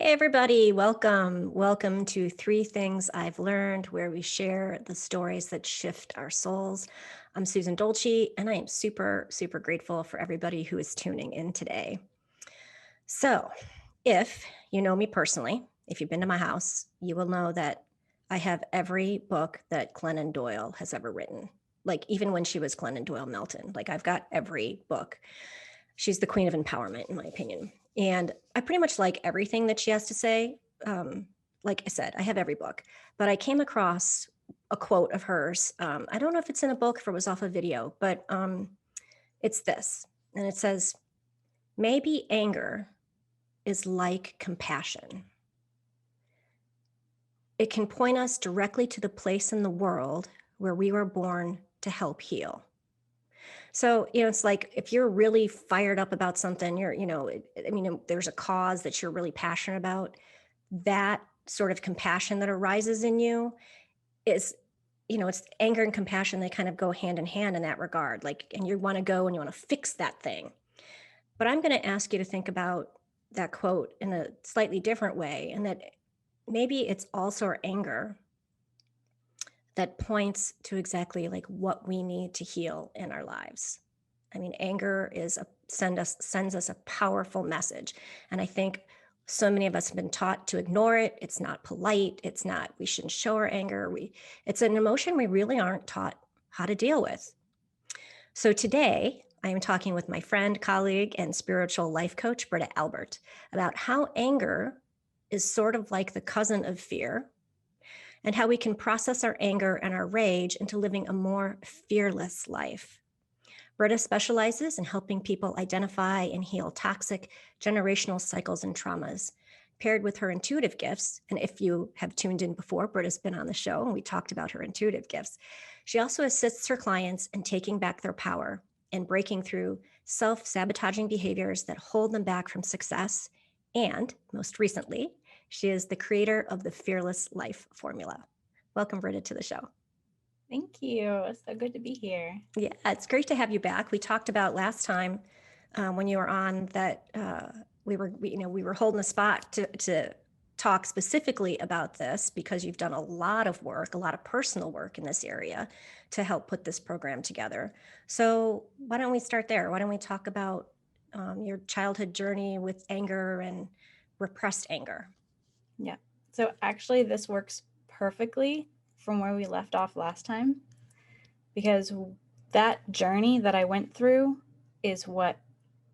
Hey, everybody, welcome. Welcome to Three Things I've Learned, where we share the stories that shift our souls. I'm Susan Dolci, and I am super, super grateful for everybody who is tuning in today. So, if you know me personally, if you've been to my house, you will know that I have every book that Glennon Doyle has ever written. Like, even when she was Glennon Doyle Melton, like, I've got every book. She's the queen of empowerment, in my opinion. And I pretty much like everything that she has to say. Like I said, I have every book, but I came across a quote of hers. I don't know if it's in a book, if it was off a video, but it's this. And it says, maybe anger is like compassion. It can point us directly to the place in the world where we were born to help heal. So, it's like if you're really fired up about something, there's a cause that you're really passionate about, that sort of compassion that arises in you is, it's anger and compassion. They kind of go hand in hand in that regard. Like, and you want to go and you want to fix that thing. But I'm going to ask you to think about that quote in a slightly different way, and that maybe it's also our anger that points to exactly like what we need to heal in our lives. I mean, anger sends us a powerful message. And I think so many of us have been taught to ignore it. It's not polite. We shouldn't show our anger. It's an emotion we really aren't taught how to deal with. So today I am talking with my friend, colleague, and spiritual life coach, Britta Albert, about how anger is sort of like the cousin of fear, and how we can process our anger and our rage into living a more fearless life. Britta specializes in helping people identify and heal toxic generational cycles and traumas. Paired with her intuitive gifts, and if you have tuned in before, Britta's been on the show and we talked about her intuitive gifts. She also assists her clients in taking back their power and breaking through self-sabotaging behaviors that hold them back from success. And most recently, she is the creator of the Fearless Life Formula. Welcome, Britta, to the show. Thank you. It's so good to be here. Yeah, it's great to have you back. We talked about last time when you were on that we were holding a spot to talk specifically about this because you've done a lot of work, a lot of personal work in this area to help put this program together. So why don't we start there? Why don't we talk about your childhood journey with anger and repressed anger? Yeah. So actually, this works perfectly from where we left off last time because that journey that I went through is what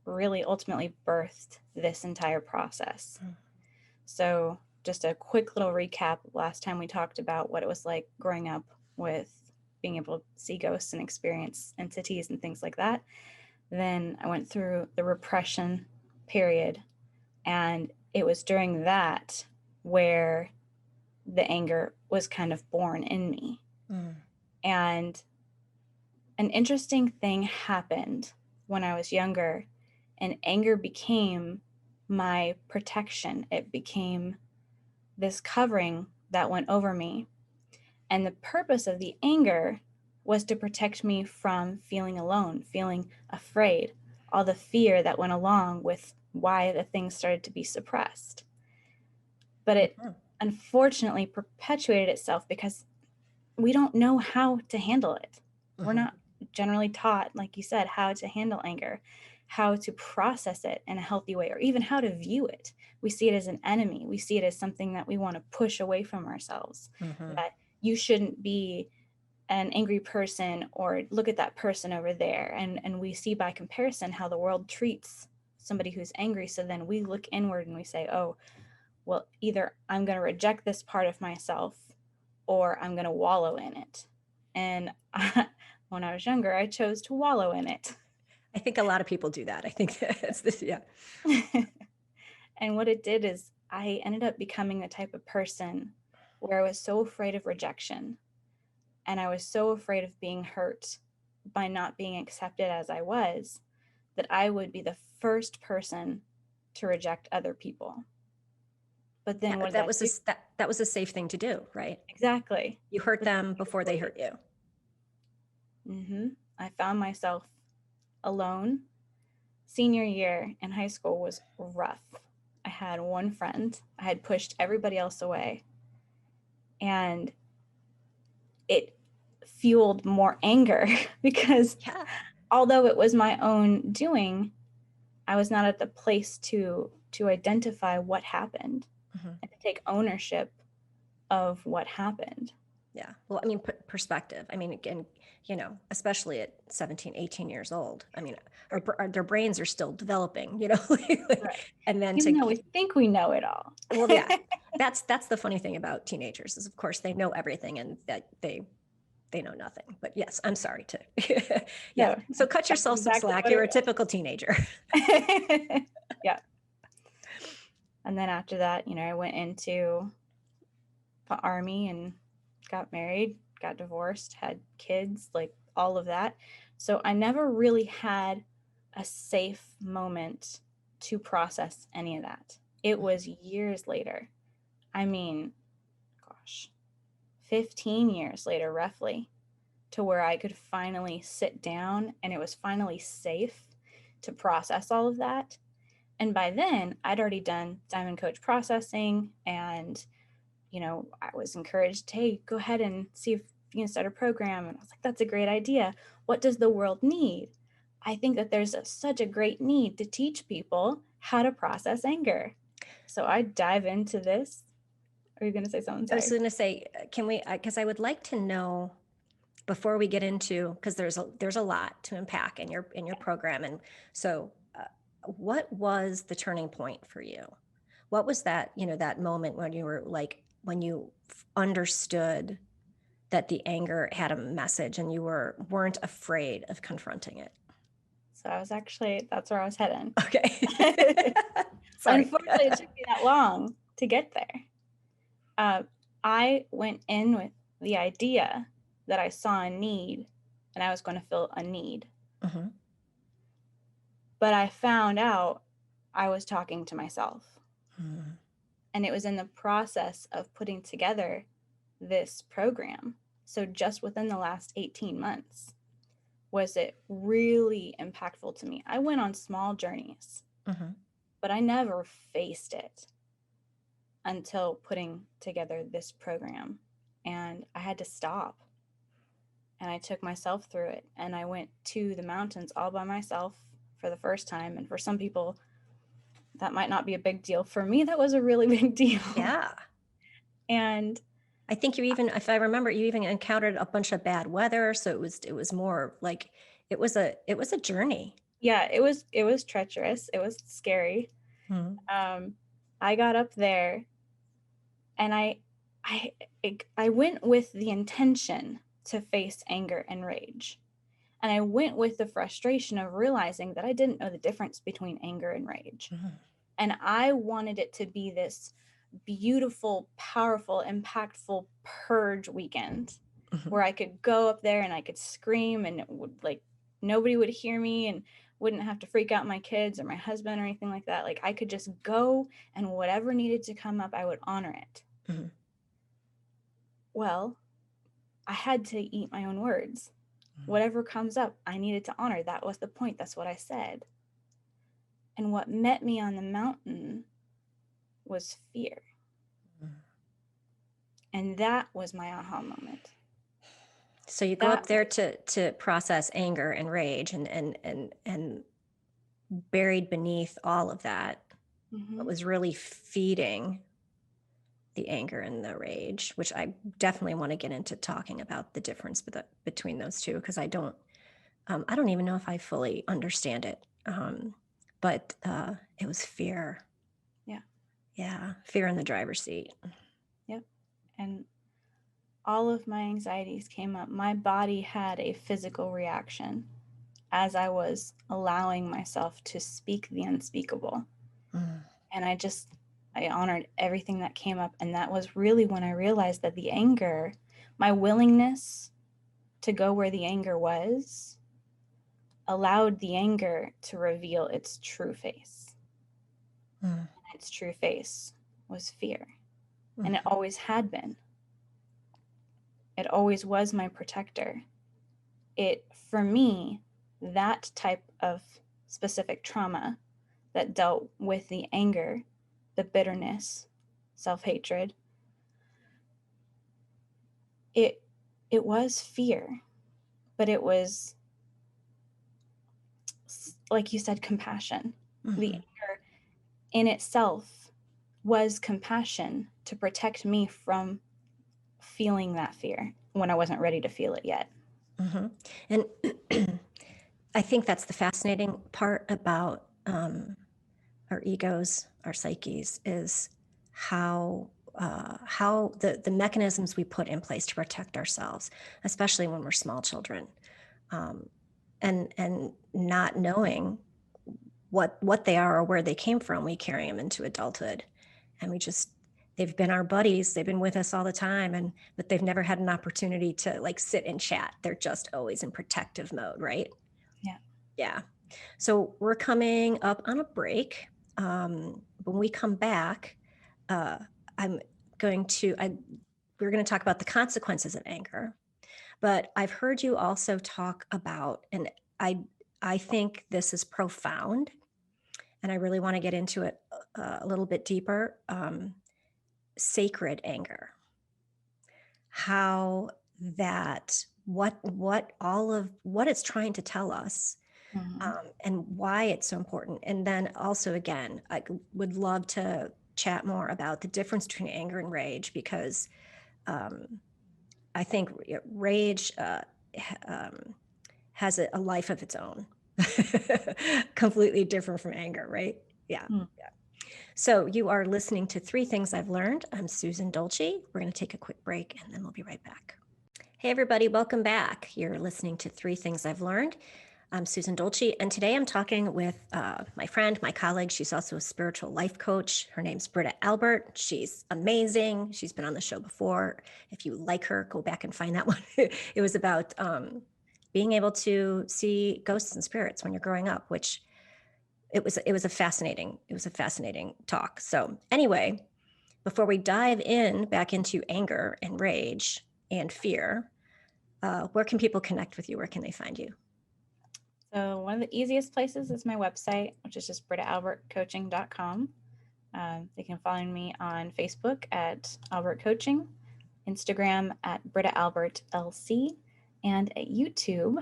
really ultimately birthed this entire process. So, just a quick little recap. Last time we talked about what it was like growing up with being able to see ghosts and experience entities and things like that. Then I went through the repression period, and it was during that where the anger was kind of born in me. Mm. And an interesting thing happened when I was younger, and anger became my protection. It became this covering that went over me. And the purpose of the anger was to protect me from feeling alone, feeling afraid, all the fear that went along with why the things started to be suppressed. But it unfortunately perpetuated itself because we don't know how to handle it. We're not generally taught, like you said, how to handle anger, how to process it in a healthy way, or even how to view it. We see it as an enemy. We see it as something that we want to push away from ourselves, that you shouldn't be an angry person, or look at that person over there. And we see by comparison how the world treats somebody who's angry. So then we look inward and we say, oh, well, either I'm going to reject this part of myself or I'm going to wallow in it. And when I was younger, I chose to wallow in it. I think a lot of people do that. I think that's this, yeah. And what it did is I ended up becoming the type of person where I was so afraid of rejection, and I was so afraid of being hurt by not being accepted as I was, that I would be the first person to reject other people. But then what did that do? That was a safe thing to do, right? Exactly. You hurt them before they hurt you. I found myself alone. Senior year in high school was rough. I had one friend. I had pushed everybody else away, and it fueled more anger because Yeah. although it was my own doing, I was not at the place to identify what happened Mhm. and to take ownership of what happened. Yeah. Well, I mean, perspective. I mean, again, especially at 17, 18 years old. I mean, their brains are still developing, Right. and then Even though we think we know it all. well, yeah, that's the funny thing about teenagers is, of course, they know everything and that they know nothing. But yes, I'm sorry to, yeah. No, So cut that's yourself some exactly slack. what it You're a typical teenager. was. Yeah. And then after that, I went into the army and got married, got divorced, had kids, like all of that. So I never really had a safe moment to process any of that. It was years later. I mean, gosh, 15 years later, roughly, to where I could finally sit down and it was finally safe to process all of that. And by then, I'd already done Diamond Coach processing, and I was encouraged, hey, go ahead and see if you can start a program. And I was like, that's a great idea. What does the world need? I think that there's such a great need to teach people how to process anger. So I dive into this. Are you going to say something? I was Sorry. going to say, can we? Because I would like to know before we get into, because there's a lot to unpack in your program, and so what was the turning point for you? What was that that moment when you were like when you understood that the anger had a message and you weren't afraid of confronting it? So that's where I was heading. Okay. Sorry. Unfortunately, it took me that long to get there. I went in with the idea that I saw a need and I was going to fill a need. Mm-hmm. But I found out I was talking to myself. Mm-hmm. And it was in the process of putting together this program. So just within the last 18 months was it really impactful to me. I went on small journeys, Mm-hmm. but I never faced it until putting together this program. And I had to stop. And I took myself through it. And I went to the mountains all by myself for the first time. And for some people, that might not be a big deal. For me, that was a really big deal. Yeah. And I think you even, if I remember, you even encountered a bunch of bad weather. So it was more like it was a journey. yeah, it was treacherous. It was scary. Mm-hmm. I got up there and I I went with the intention to face anger and rage. And I went with the frustration of realizing that I didn't know the difference between anger and rage. Mm-hmm. And I wanted it to be this beautiful, powerful, impactful purge weekend Mm-hmm. where I could go up there and I could scream and it would like nobody would hear me and wouldn't have to freak out my kids or my husband or anything like that. Like I could just go and whatever needed to come up, I would honor it. Mm-hmm. Well, I had to eat my own words. Whatever comes up, I needed to honor. That was the point. That's what I said. And what met me on the mountain was fear. Mm-hmm. And that was my aha moment. So you go up there to process anger and rage, and buried beneath all of that, what was really feeding the anger and the rage, which I definitely want to get into talking about the difference between those two, because I don't even know if I fully understand it. But it was fear. Yeah. Yeah, fear in the driver's seat. Yep. And all of my anxieties came up. My body had a physical reaction as I was allowing myself to speak the unspeakable. Mm. And I honored everything that came up. And that was really when I realized that the anger, my willingness to go where the anger was, allowed the anger to reveal its true face. Mm. Its true face was fear. Mm. And it always had been. It always was my protector. For me, that type of specific trauma that dealt with the anger the bitterness, self-hatred, it was fear, but it was, like you said, compassion. The Mm-hmm. anger in itself was compassion to protect me from feeling that fear when I wasn't ready to feel it yet. Mm-hmm. And I think that's the fascinating part about our egos, our psyches, is how the mechanisms we put in place to protect ourselves, especially when we're small children, um, and not knowing what they are or where they came from, we carry them into adulthood, and they've been our buddies, they've been with us all the time, but they've never had an opportunity to like sit and chat. They're just always in protective mode, right? Yeah. Yeah. So we're coming up on a break. When we come back, uh, I'm we're going to talk about the consequences of anger, but I've heard you also talk about, and I, I think this is profound, and I really want to get into it a little bit deeper. Sacred anger, how that, what all of what it's trying to tell us, Mm-hmm. and why it's so important. And then also, again, I would love to chat more about the difference between anger and rage, because um, I think rage um, has a life of its own, completely different from anger, right? Yeah. Mm. Yeah. So you are listening to Three Things I've Learned. I'm Susan Dolci. We're going to take a quick break and then we'll be right back. Hey, everybody, welcome back. You're listening to Three Things I've Learned. I'm Susan Dolci, and today I'm talking with my friend, my colleague. She's also a spiritual life coach. Her name's Britta Albert. She's amazing. She's been on the show before. If you like her, go back and find that one. It was about being able to see ghosts and spirits when you're growing up, which it was a fascinating talk. So anyway, before we dive in back into anger and rage and fear, where can people connect with you? Where can they find you? So one of the easiest places is my website, which is just brittaalbertcoaching.com. They can follow me on Facebook at Albert Coaching, Instagram at Britta Albert LC, and at YouTube,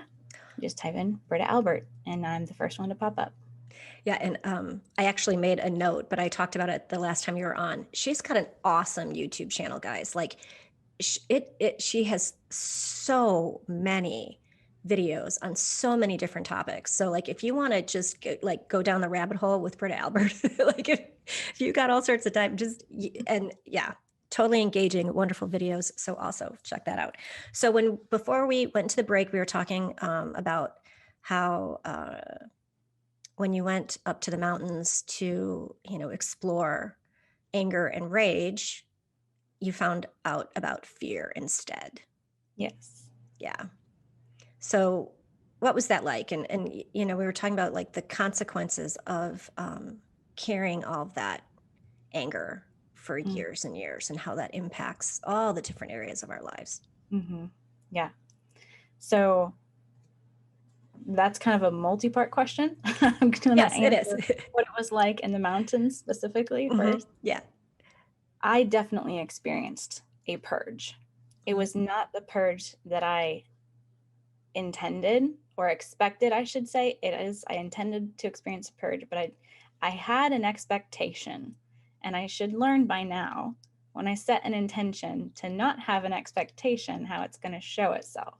just type in Britta Albert, and I'm the first one to pop up. Yeah, and I actually made a note, but I talked about it the last time you were on. She's got an awesome YouTube channel, guys. Like, she has so many videos on so many different topics. So, like, if you want to just go down the rabbit hole with Britta Albert, like if you got all sorts of time, and yeah, totally engaging, wonderful videos. So also check that out. So before we went to the break, we were talking about how. When you went up to the mountains to, explore anger and rage, you found out about fear instead. Yes. Yeah. So what was that like? And we were talking about like the consequences of carrying all of that anger for Mm. years and years, and how that impacts all the different areas of our lives. Mm-hmm. Yeah. So that's kind of a multi-part question. I'm going to Yes, it is. answer what it was like in the mountains specifically Mm-hmm. first. Yeah. I definitely experienced a purge. It was not the purge that I intended or expected, I should say. I intended to experience a purge, but I had an expectation, and I should learn by now, when I set an intention, to not have an expectation how it's going to show itself.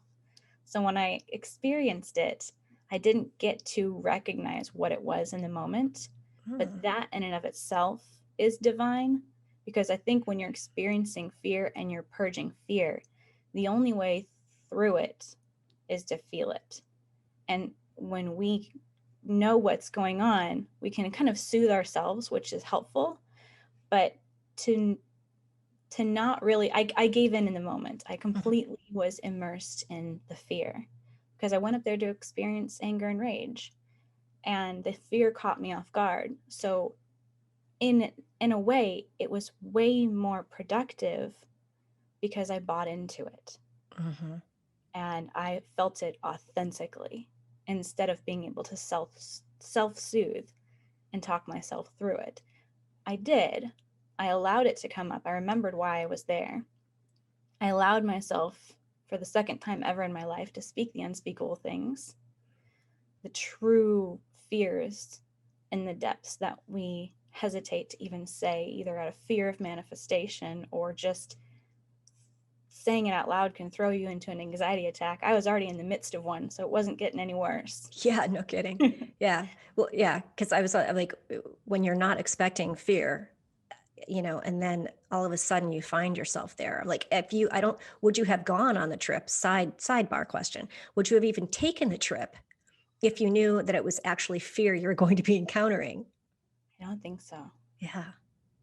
So when I experienced it, I didn't get to recognize what it was in the moment, but Mm. that in and of itself is divine, because I think when you're experiencing fear and you're purging fear, the only way through it is to feel it. And when we know what's going on, we can kind of soothe ourselves, which is helpful. But to not really, I gave in the moment. I Mhm. completely was immersed in the fear because I went up there to experience anger and rage, and the fear caught me off guard. So in a way, it was way more productive because I bought into it Mhm. and I felt it authentically instead of being able to self soothe and talk myself through it. I did. I allowed it to come up. I remembered why I was there. I allowed myself, for the second time ever in my life, to speak the unspeakable things, the true fears in the depths that we hesitate to even say, either out of fear of manifestation or just saying it out loud can throw you into an anxiety attack. I was already in the midst of one, so it wasn't getting any worse. Yeah, no kidding. Yeah. Well, yeah, because I was like, when you're not expecting fear, and then all of a sudden you find yourself there. Like, would you have gone on the trip? Sidebar question. Would you have even taken the trip if you knew that it was actually fear you were going to be encountering? I don't think so. Yeah.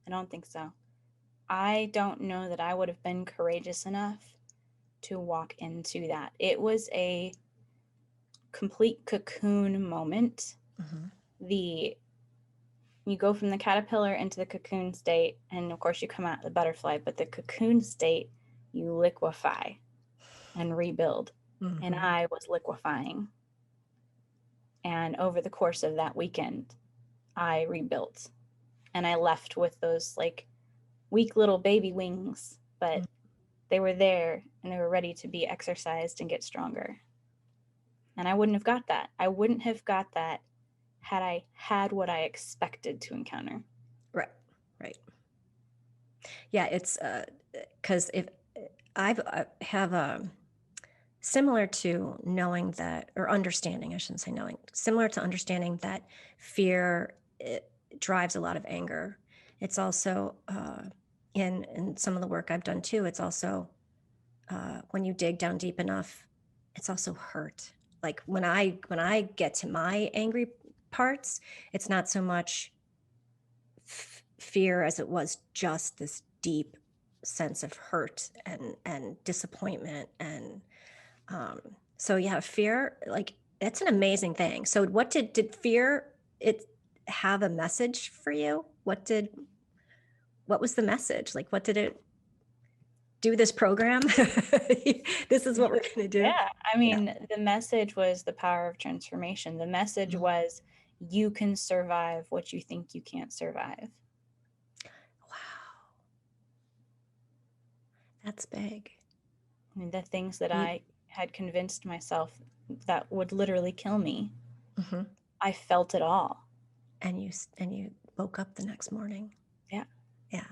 I don't think so. I don't know that I would have been courageous enough to walk into that. It was a complete cocoon moment. Mm-hmm. You go from the caterpillar into the cocoon state, and of course you come out the butterfly, but the cocoon state, you liquefy and rebuild. And Mm-hmm. I was liquefying. And over the course of that weekend, I rebuilt. And I left with those like weak little baby wings, but they were there and they were ready to be exercised and get stronger. And I wouldn't have got that. I wouldn't have got that had I had what I expected to encounter. Right. Right. Yeah. It's because if I have similar to knowing that, or understanding, I shouldn't say knowing, similar to understanding that fear, it drives a lot of anger. It's also in some of the work I've done too. It's also when you dig down deep enough, it's also hurt. Like when I get to my angry parts, it's not so much fear as it was just this deep sense of hurt and disappointment. And so yeah, fear, like, that's an amazing thing. So what did fear, it have a message for you? What was the message? Like, what did it do, this program? This is what we're going to do. Yeah. I Yeah. mean, the message was the power of transformation. The message Mhm. was you can survive what you think you can't survive. Wow. That's big. I mean, the things that You, I had convinced myself that would literally kill me, mhm. I felt it all. And you woke up the next morning. Yeah. Yeah.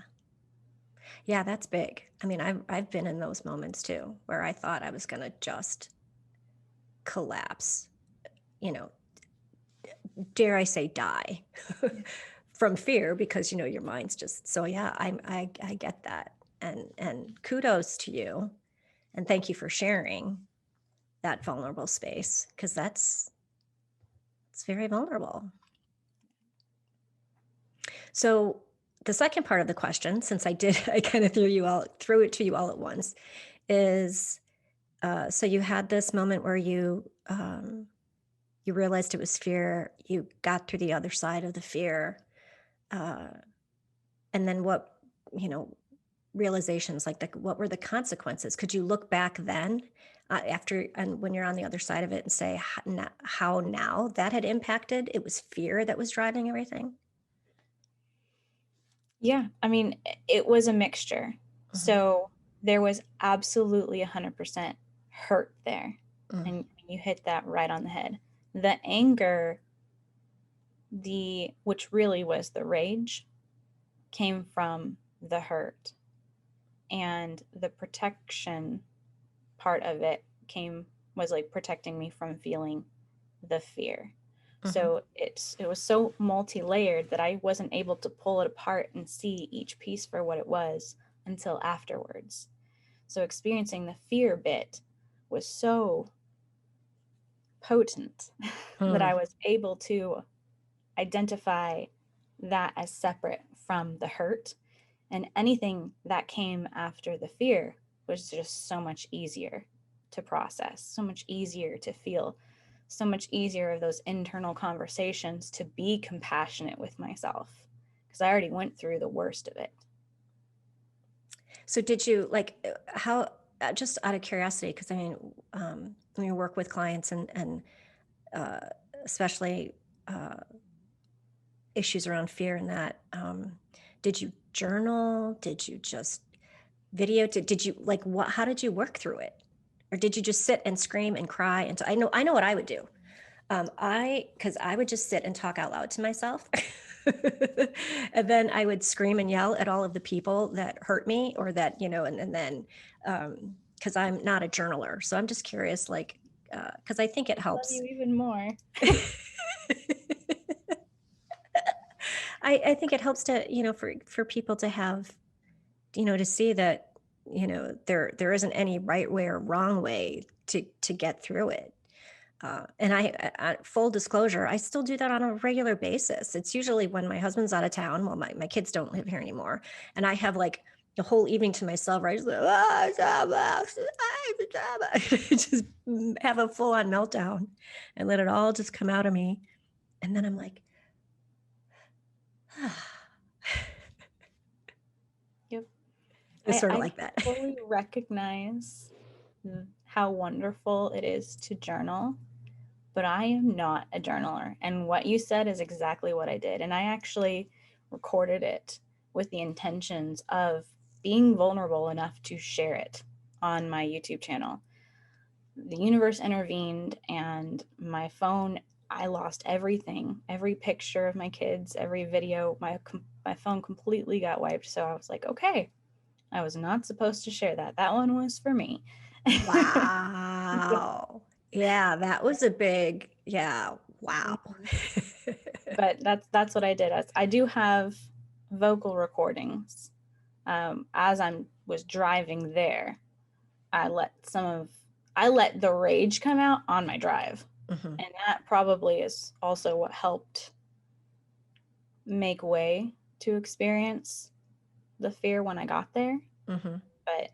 Yeah, that's big. I mean, I've been in those moments too, where I thought I was going to just collapse, you know, dare I say die from fear, because your mind's just so. Yeah, I get that. And kudos to you, and thank you for sharing that vulnerable space, because it's very vulnerable. So the second part of the question, since I kind of threw it to you all at once, is so you had this moment where you realized it was fear, you got through the other side of the fear, uh, and then what, you know realizations, like, what were the consequences? Could you look back then, after, and when you're on the other side of it, and say how now that had impacted, it was fear that was driving everything? Yeah. I mean, it was a mixture. Mhm. So there was absolutely 100% hurt there. Mm. And you hit that right on the head. The anger, which really was the rage, came from the hurt. And the protection part of it was like protecting me from feeling the fear. Mhm. So it was so multi-layered that I wasn't able to pull it apart and see each piece for what it was until afterwards. So experiencing the fear bit was so potent that I Mm. was able to identify that as separate from the hurt, and anything that came after the fear was just so much easier to process, so much easier to feel, so much easier of those internal conversations to be compassionate with myself because I already went through the worst of it. So did you, like, how, just out of curiosity, because I mean, when you work with clients, and especially uh, issues around fear and that. did you journal? Did you just video? Did you like what? How did you work through it? Or did you just sit and scream and cry? And I know what I would do. Because I would just sit and talk out loud to myself. And then I would scream and yell at all of the people that hurt me or that, and then, because I'm not a journaler. So I'm just curious, like, because I think it Love helps. you even more. I think it helps to, for people to have, to see that, there isn't any right way or wrong way to get through it. And full disclosure, I still do that on a regular basis. It's usually when my husband's out of town. Well, my kids don't live here anymore. And I have like the whole evening to myself, where I just have a full on meltdown and let it all just come out of me. And then I'm like, Yep. it's sort of I like that. fully recognize how wonderful it is to journal, but I am not a journaler. And what you said is exactly what I did. And I actually recorded it with the intentions of being vulnerable enough to share it on my YouTube channel. The universe intervened, and my phone, I lost everything, every picture of my kids, every video, my phone completely got wiped. So I was like, okay, I was not supposed to share that. That one was for me. Wow. Yeah, that was a big, yeah, wow. But that's what I did. I do have vocal recordings. As I was driving there, I let the rage come out on my drive. Mm-hmm. And that probably is also what helped make way to experience the fear when I got there. Mm-hmm. But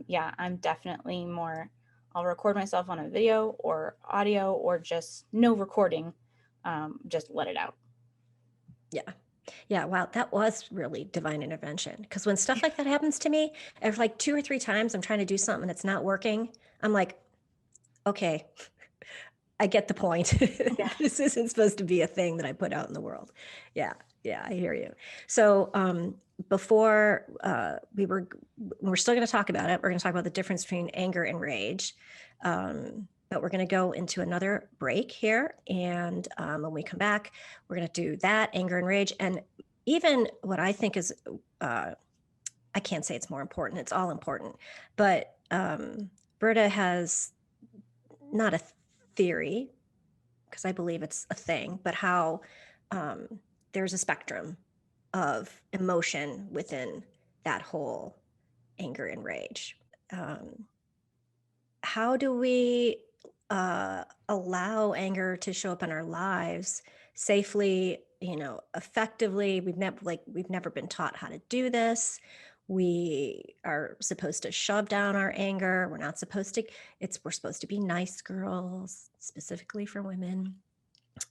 yeah, I'm definitely more, I'll record myself on a video or audio or just no recording, just let it out. Yeah. Yeah. Wow. That was really divine intervention. Because when stuff like that happens to me, if like 2 or 3 times I'm trying to do something and it's not working, I'm like, okay, I get the point. Yeah. This isn't supposed to be a thing that I put out in the world. Yeah. Yeah. I hear you. So, before we're still going to talk about it. We're going to talk about the difference between anger and rage. But we're going to go into another break here. And when we come back, we're going to do that anger and rage. And even what I think is, I can't say it's more important, it's all important. But Britta has not a theory, because I believe it's a thing, but how there's a spectrum of emotion within that whole anger and rage. How do we allow anger to show up in our lives safely, effectively? We've never been taught how to do this. We are supposed to shove down our anger. We're supposed to be nice girls, specifically for women.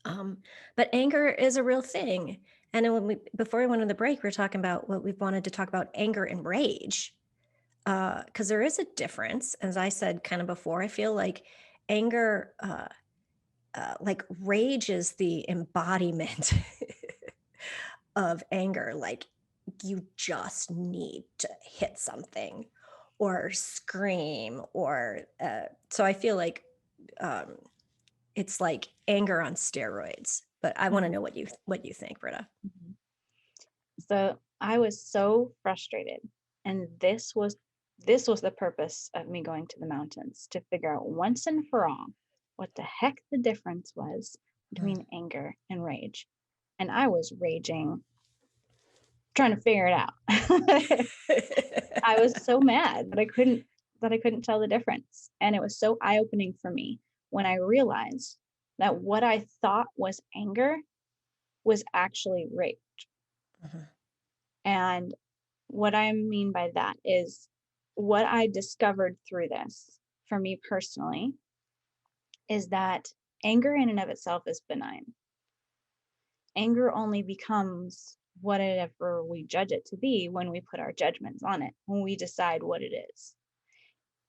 But anger is a real thing. And then before we went on the break, we were talking about what we wanted to talk about, anger and rage. Because there is a difference. As I said kind of before, I feel like anger, like rage is the embodiment of anger. Like you just need to hit something or scream so I feel like um, it's like anger on steroids. But I want to know what you think, Britta. So I was so frustrated, and this was the purpose of me going to the mountains, to figure out once and for all what the heck the difference was between anger and rage. And I was raging, trying to figure it out. I was so mad that I couldn't tell the difference. And it was so eye-opening for me when I realized that what I thought was anger was actually rage. Mhm. And what I mean by that is, what I discovered through this for me personally is that anger in and of itself is benign. Anger only becomes whatever we judge it to be when we put our judgments on it, when we decide what it is.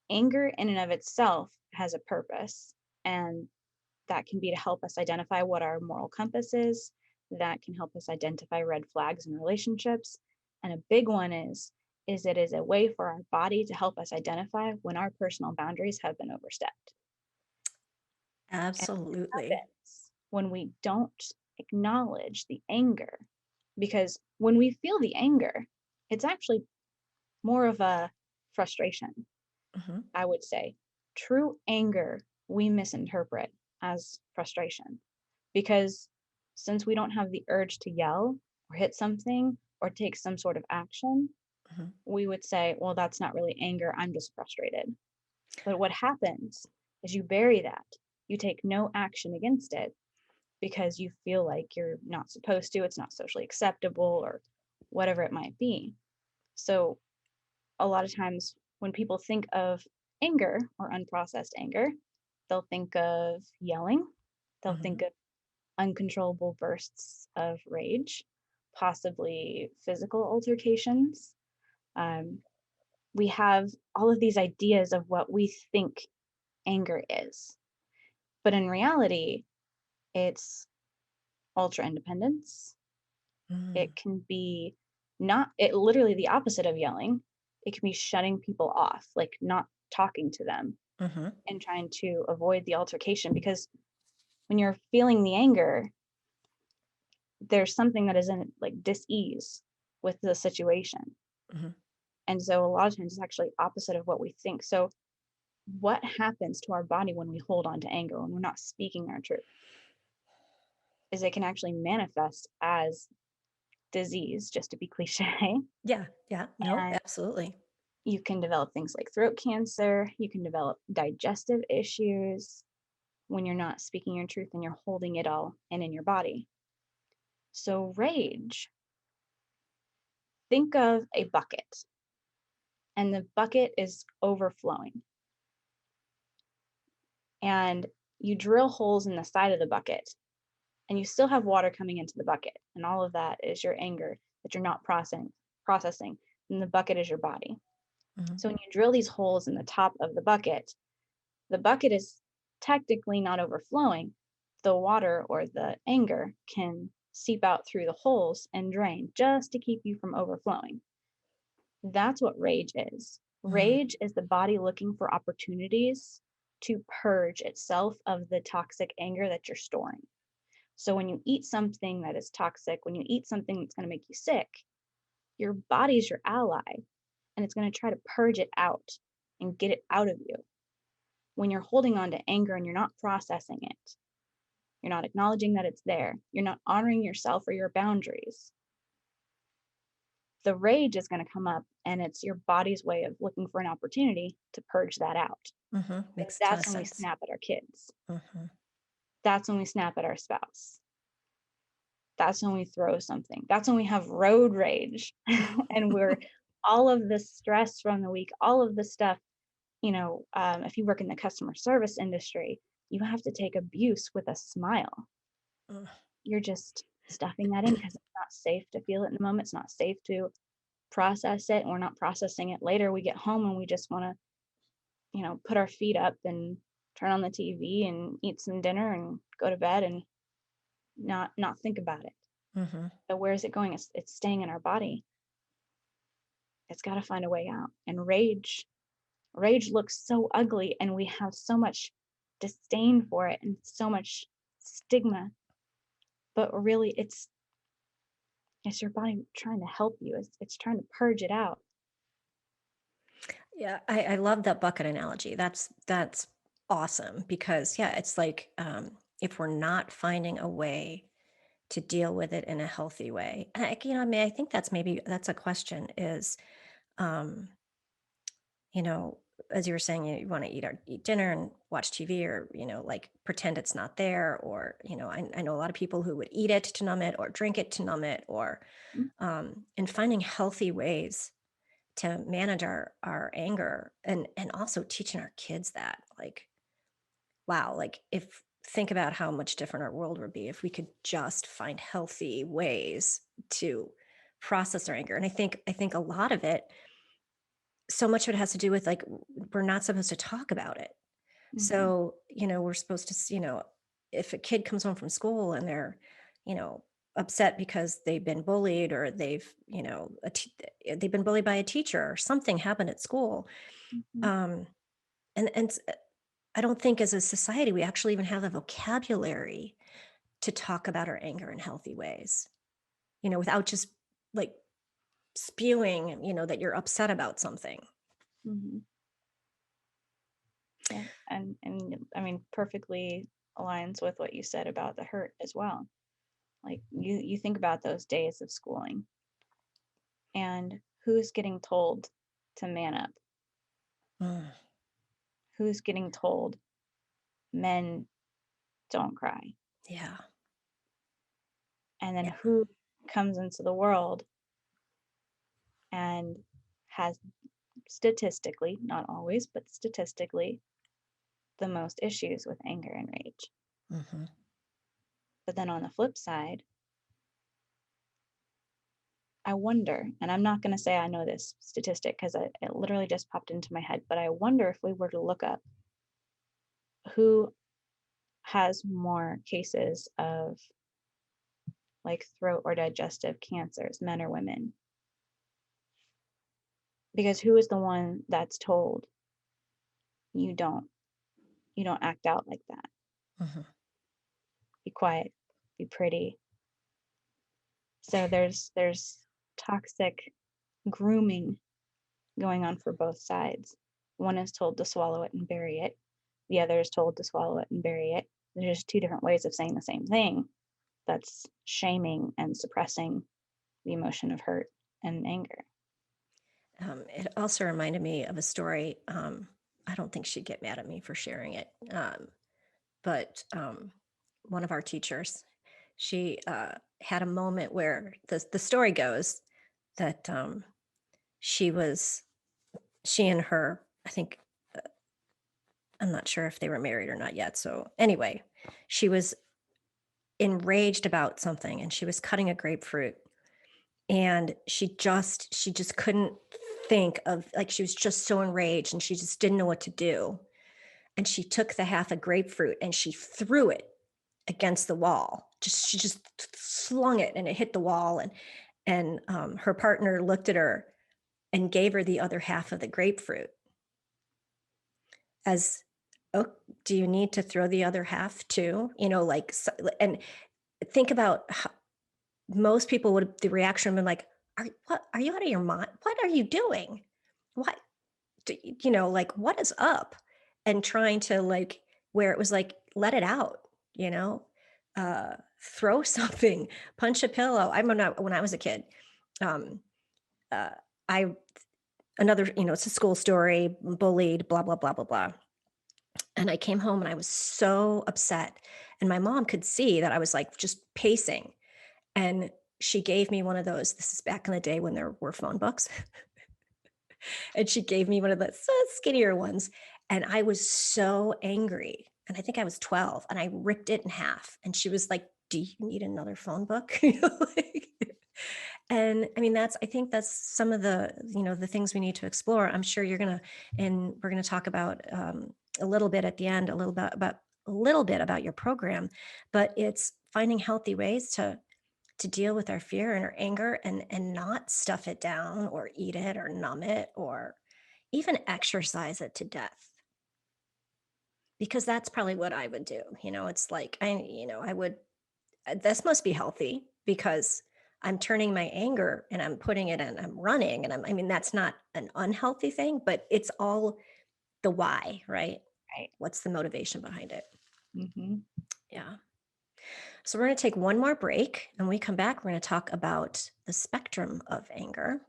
Anger in and of itself has a purpose, and that can be to help us identify what our moral compass is, that can help us identify red flags in relationships, And a big one is it is a way for our body to help us identify when our personal boundaries have been overstepped. And what Absolutely. happens when we don't acknowledge the anger? Because when we feel the anger, it's actually more of a frustration, Mhm, I would say. True anger, we misinterpret as frustration because since we don't have the urge to yell or hit something or take some sort of action, mhm, we would say, well, that's not really anger. I'm just frustrated. But what happens is you bury that. You take no action against it because you feel like you're not supposed to, it's not socially acceptable, or whatever it might be. So, a lot of times when people think of anger or unprocessed anger, they'll think of yelling, they'll think mhm, of uncontrollable bursts of rage, possibly physical altercations. Um, we have all of these ideas of what we think anger is. But in reality, it's ultra independence. mm, It can be not it literally the opposite of yelling. It can be shutting people off, like not talking to them mhm, and trying to avoid the altercation because when you're feeling the anger, there's something that is in like dis-ease with the situation. mhm. And so a lot of times it's actually opposite of what we think. So what happens to our body when we hold on to anger, when we're not speaking our truth, is it can actually manifest as disease, just to be cliche. Yeah, yeah, no, And absolutely. you can develop things like throat cancer, you can develop digestive issues when you're not speaking your truth and you're holding it all in your body. So, rage, think of a bucket, and the bucket is overflowing, and you drill holes in the side of the bucket, and you still have water coming into the bucket, and all of that is your anger that you're not processing, and the bucket is your body. Mhm, So when you drill these holes in the top of the bucket is technically not overflowing. The water or the anger can seep out through the holes and drain just to keep you from overflowing. That's what rage is. mhm, Rage is the body looking for opportunities to purge itself of the toxic anger that you're storing. So when you eat something that is toxic, when you eat something that's going to make you sick, your body's your ally and it's going to try to purge it out and get it out of you. When you're holding on to anger and you're not processing it, you're not acknowledging that it's there, you're not honoring yourself or your boundaries, the rage is going to come up and it's your body's way of looking for an opportunity to purge that out. mhm, And makes a ton of that's when we sense. snap at our kids. Mhm, That's when we snap at our spouse. That's when we throw something. That's when we have road rage and we're all of the stress from the week, all of the stuff, if you work in the customer service industry, you have to take abuse with a smile. mm, You're just stuffing that in because it's not safe to feel it in the moment. It's not safe to process it. And we're not processing it later. We get home and we just want to, put our feet up and turn on the TV and eat some dinner and go to bed and not think about it. mhm. So where is it going? It's staying in our body. It's got to find a way out. And rage looks so ugly and we have so much disdain for it and so much stigma, but really it's your body trying to help you. It's trying to purge it out. Yeah, I love that bucket analogy. That's awesome because yeah, it's like if we're not finding a way to deal with it in a healthy way, and I mean, I think that's a question is, um, you know, as you were saying, you want to eat dinner and watch TV, or like pretend it's not there, or I know a lot of people who would eat it to numb it, or drink it to numb it, or Mm, and finding healthy ways to manage our anger, and also teaching our kids that, like, wow, like, if think about how much different our world would be if we could just find healthy ways to process our anger. And I think a lot of it, so much of it has to do with, like, we're not supposed to talk about it. mhm, So we're supposed to if a kid comes home from school and they're you know upset because they've been bullied, or they've been bullied by a teacher, or something happened at school. Mhm. Um, and I don't think as a society we actually even have the vocabulary to talk about our anger in healthy ways, without just like spewing, that you're upset about something. Mhm. Yeah, and I mean, perfectly aligns with what you said about the hurt as well. Like, you think about those days of schooling, and who's getting told to man up? Mm, Who's getting told men don't cry? yeah. And then Yeah. who comes into the world and has, statistically, not always, but statistically, the most issues with anger and rage? Hmm. But then on the flip side, I wonder, and I'm not going to say I know this statistic because it literally just popped into my head, but I wonder if we were to look up who has more cases of like throat or digestive cancers, men or women, because who is the one that's told you don't act out like that. Hmm. Be quiet, be pretty. So there's toxic grooming going on for both sides. One is told to swallow it and bury it. The other is told to swallow it and bury it. There's just two different ways of saying the same thing. That's shaming and suppressing the emotion of hurt and anger. It also reminded me of a story. I don't think she'd get mad at me for sharing it. But one of our teachers, she had a moment where the story goes that she was, she and her, I think, I'm not sure if they were married or not yet. So anyway, she was enraged about something, and she was cutting a grapefruit, and she just couldn't think of, like, she was just so enraged and she just didn't know what to do. And she took the half a grapefruit and she threw it against the wall. She just slung it, and it hit the wall. And her partner looked at her and gave her the other half of the grapefruit as, oh, do you need to throw the other half too? Like, and think about how most people would, the reaction would have been like, are you out of your mind? What are you doing? What, like, what is up? And trying to, like, where it was like, let it out, you know, throw something, punch a pillow. I remember when I was a kid, um, uh, I, another, it's a school story, bullied, blah, blah, blah, blah, blah. And I came home and I was so upset. And my mom could see that I was like just pacing. And she gave me one of those. This is back in the day when there were phone books. And she gave me one of the skinnier ones. And I was so angry. And I think I was 12, and I ripped it in half. And she was like, do you need another phone book? And I mean, I think that's some of the things we need to explore. I'm sure and we're going to talk about a little bit at the end, a little bit about your program, but it's finding healthy ways to deal with our fear and our anger, and not stuff it down or eat it or numb it or even exercise it to death, because that's probably what I would do. It's like, I would, this must be healthy because I'm turning my anger and I'm putting it in, I'm running, and I mean, that's not an unhealthy thing, but it's all the why, right? Right. What's the motivation behind it? Hmm. Yeah. So we're going to take one more break, and when we come back, we're going to talk about the spectrum of anger.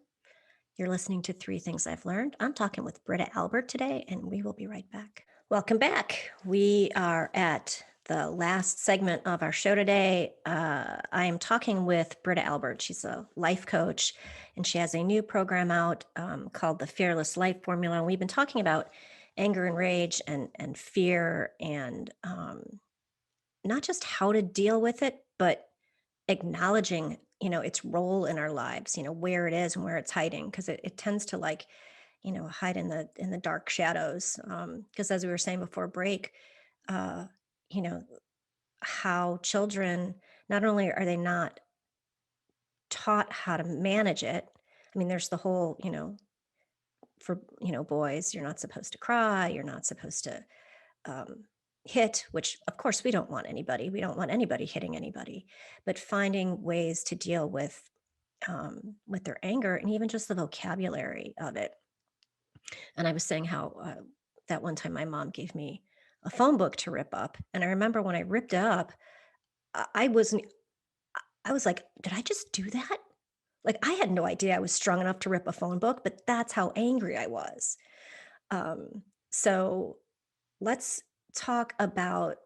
You're listening to Three Things I've Learned. I'm talking with Britta Albert today, and we will be right back. Welcome back. We are at the last segment of our show today. I am talking with Britta Albert. She's a life coach, and she has a new program out called the Fearless Life Formula. And we've been talking about anger and rage and fear, and not just how to deal with it, but acknowledging, its role in our lives, where it is and where it's hiding, because it tends to, like, hide in the dark shadows. Because as we were saying before break, uh, you know, how children, not only are they not taught how to manage it. I mean, there's the whole, for, boys, you're not supposed to cry, you're not supposed to um, hit, which of course we don't want anybody hitting anybody, but finding ways to deal with their anger and even just the vocabulary of it. And I was saying how that one time my mom gave me a phone book to rip up, and I remember when I ripped it up, I wasn't. I was like, did I just do that? Like, I had no idea I was strong enough to rip a phone book, but that's how angry I was. So let's talk about,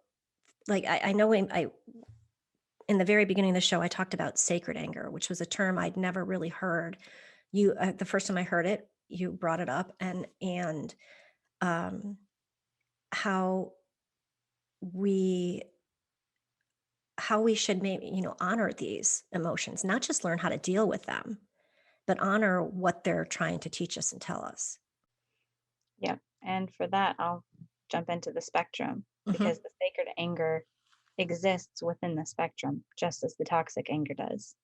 like, I know in the very beginning of the show, I talked about sacred anger, which was a term I'd never really heard. The first time I heard it, you brought it up, and um, how we how we should maybe honor these emotions, not just learn how to deal with them, but honor what they're trying to teach us and tell us. Yeah. And for that, I'll jump into the spectrum Hmm. because the sacred anger exists within the spectrum, just as the toxic anger does.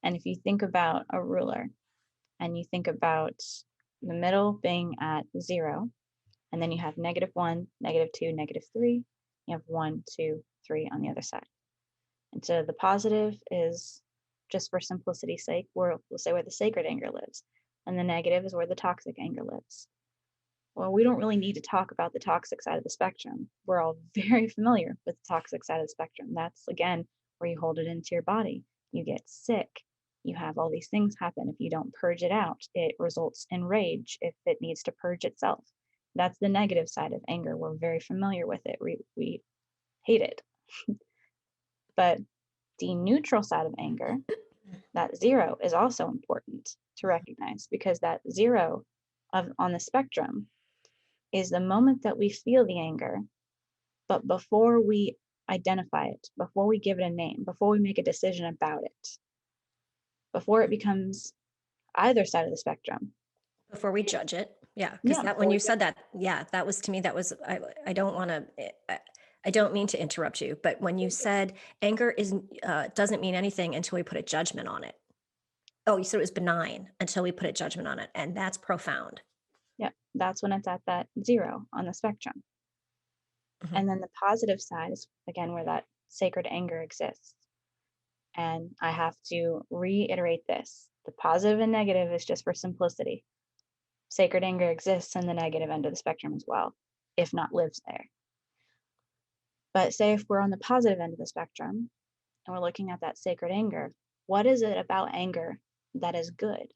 And if you think about a ruler and you think about the middle being at 0, and then you have -1, -2, -3, you have 1, 2, 3 on the other side. And so the positive is, just for simplicity's sake, where we'll say where the sacred anger lives, and the negative is where the toxic anger lives. Well, we don't really need to talk about the toxic side of the spectrum. We're all very familiar with the toxic side of the spectrum. That's, again, where you hold it into your body. You get sick. You have all these things happen. If you don't purge it out, it results in rage if it needs to purge itself. That's the negative side of anger. We're very familiar with it. We hate it. But the neutral side of anger, that 0, is also important to recognize because that 0 on the spectrum is the moment that we feel the anger, but before we identify it, before we give it a name, before we make a decision about it, before it becomes either side of the spectrum. Before we judge it, yeah, because Yeah, that before when we you judge said that, yeah, that was to me, that was I don't want to. I don't mean to interrupt you, but when you it. said anger isn't doesn't mean anything until we put a judgment on it. Oh, you said it was benign until we put a judgment on it, and that's profound. Yeah, that's when it's at that 0 on the spectrum. Mhm. And then the positive side is, again, where that sacred anger exists. And I have to reiterate this: the positive and negative is just for simplicity. Sacred anger exists in the negative end of the spectrum as well, if not lives there. But say if we're on the positive end of the spectrum and we're looking at that sacred anger, what is it about anger that is good?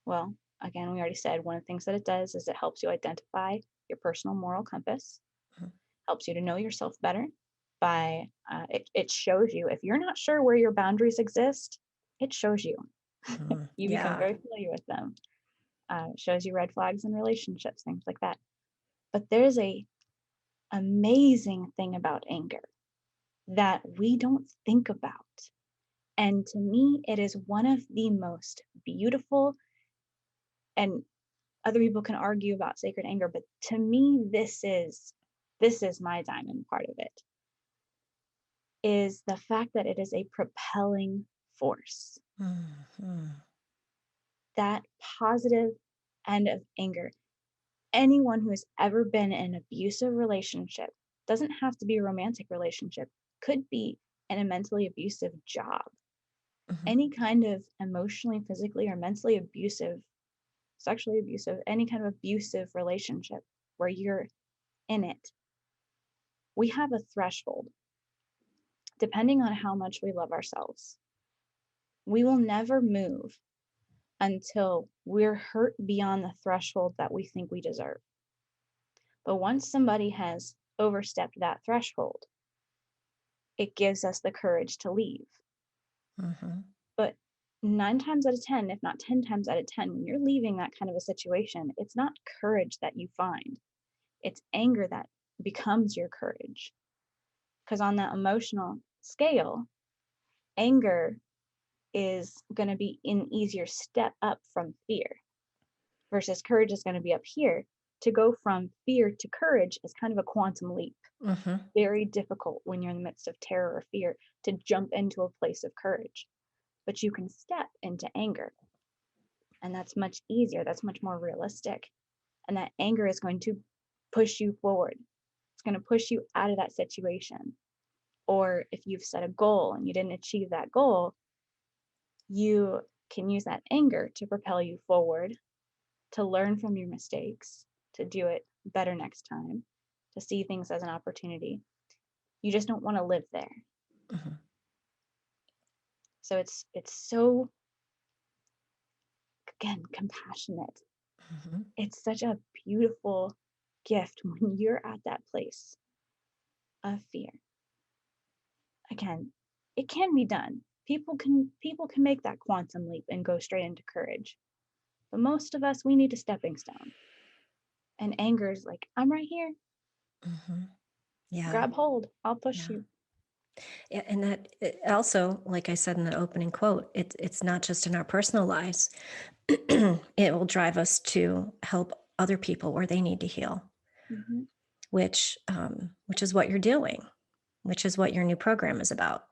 Well, again, we already said one of the things that it does is it helps you identify your personal moral compass, Mhm. helps you to know yourself better by it shows you if you're not sure where your boundaries exist, it shows you. Mhm. You become Yeah. very familiar with them. It shows you red flags in relationships, things like that. But there's a amazing thing about anger that we don't think about. And to me, it is one of the most beautiful, and other people can argue about sacred anger, but to me, this is my diamond part of it, is the fact that it is a propelling force. Mhm. That positive end of anger. Anyone who has ever been in an abusive relationship, doesn't have to be a romantic relationship, could be in a mentally abusive job. Mhm. Any kind of emotionally, physically, or mentally abusive, sexually abusive, any kind of abusive relationship where you're in it, we have a threshold depending on how much we love ourselves. We will never move until we're hurt beyond the threshold that we think we deserve. But once somebody has overstepped that threshold, it gives us the courage to leave. Mhm. But 9 times out of 10, if not 10 times out of 10, when you're leaving that kind of a situation, it's not courage that you find, it's anger that becomes your courage. Because on that emotional scale, anger is going to be an easier step up from fear, versus courage is going to be up here. To go from fear to courage is kind of a quantum leap. Mhm. Very difficult when you're in the midst of terror or fear to jump into a place of courage. but you can step into anger. And that's much easier. That's much more realistic. And that anger is going to push you forward. It's going to push you out of that situation. Or if you've set a goal and you didn't achieve that goal, you can use that anger to propel you forward, to learn from your mistakes, to do it better next time, to see things as an opportunity. You just don't want to live there. Mhm. So it's so, again, compassionate. Mhm. It's such a beautiful gift when you're at that place of fear. Again, it can be done. People can make that quantum leap and go straight into courage. But most of us, we need a stepping stone. And anger is like, I'm right here. Mhm. Yeah. Grab hold. I'll push Yeah. you. Yeah, and that also, like I said in the opening quote, it's not just in our personal lives. It will drive us to help other people where they need to heal, Hmm. which is what you're doing, which is what your new program is about,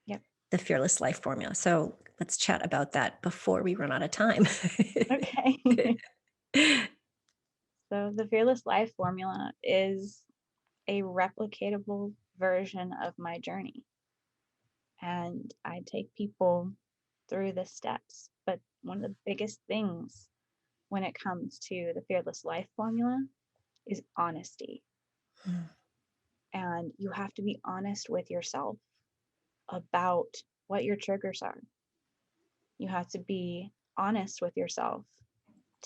Yep. the Fearless Life Formula. So let's chat about that before we run out of time. Okay. So the Fearless Life formula is a replicatable version of my journey. And I take people through the steps. But one of the biggest things when it comes to the Fearless Life formula is honesty. Mm, And you have to be honest with yourself about what your triggers are. You have to be honest with yourself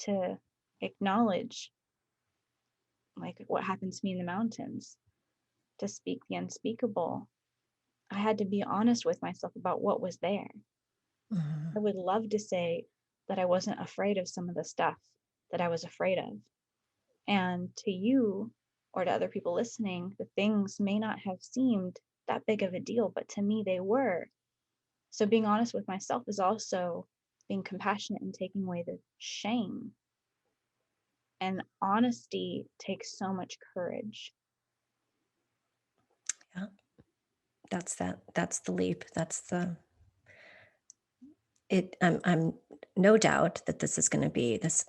to acknowledge, like, what happened to me in the mountains, to speak the unspeakable. I had to be honest with myself about what was there. I mhm. would love to say that I wasn't afraid of some of the stuff that I was afraid of. And to you or to other people listening, the things may not have seemed that big of a deal, but to me they were. So being honest with myself is also being compassionate and taking away the shame. And honesty takes so much courage. Yeah, that's the leap. That's the it. I'm no doubt that this is going to be this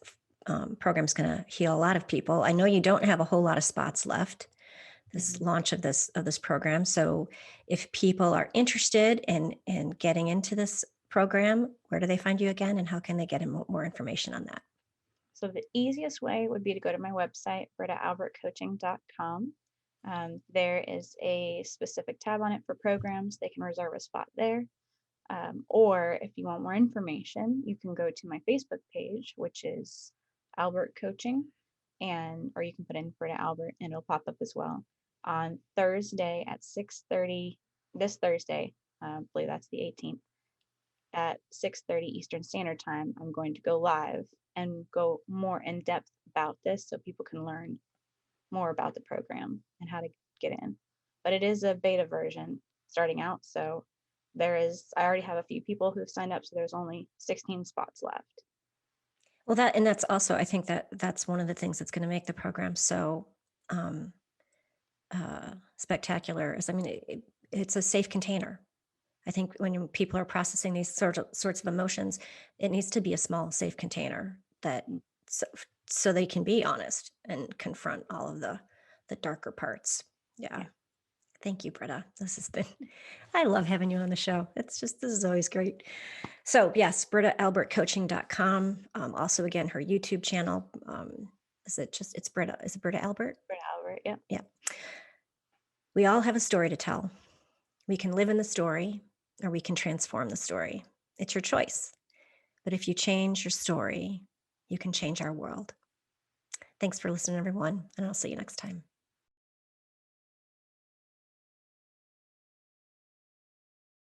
program's going to heal a lot of people. I know you don't have a whole lot of spots left, this Mhm. launch of this program. So if people are interested in getting into this program, where do they find you again, and how can they get more information on that? So the easiest way would be to go to my website, brittaalbertcoaching.com. There is a specific tab on it for programs. They can reserve a spot there. Or if you want more information, you can go to my Facebook page, which is Albert Coaching, and or you can put in Britta Albert and it'll pop up as well. On Thursday at 6:30, this Thursday, I believe that's the 18th, at 6:30 Eastern Standard Time, I'm going to go live and go more in depth about this so people can learn more about the program and how to get in. But it is a beta version starting out, so I already have a few people who've signed up, so there's only 16 spots left. Well, that's also, I think that's one of the things that's going to make the program so um, spectacular. Is, I mean, it's a safe container. I think when people are processing these sorts of emotions, it needs to be a small, safe container that Mm. so, so they can be honest and confront all of the darker parts. Yeah. Yeah. Thank you, Britta. This has been, I love having you on the show. This is always great. So, yes, BrittaAlbertCoaching.com. Also, again, her YouTube channel. It's Britta. Is it Britta Albert? Britta Albert, yeah. Yeah. We all have a story to tell. We can live in the story or we can transform the story. It's your choice. But if you change your story, you can change our world. Thanks for listening, everyone, and I'll see you next time.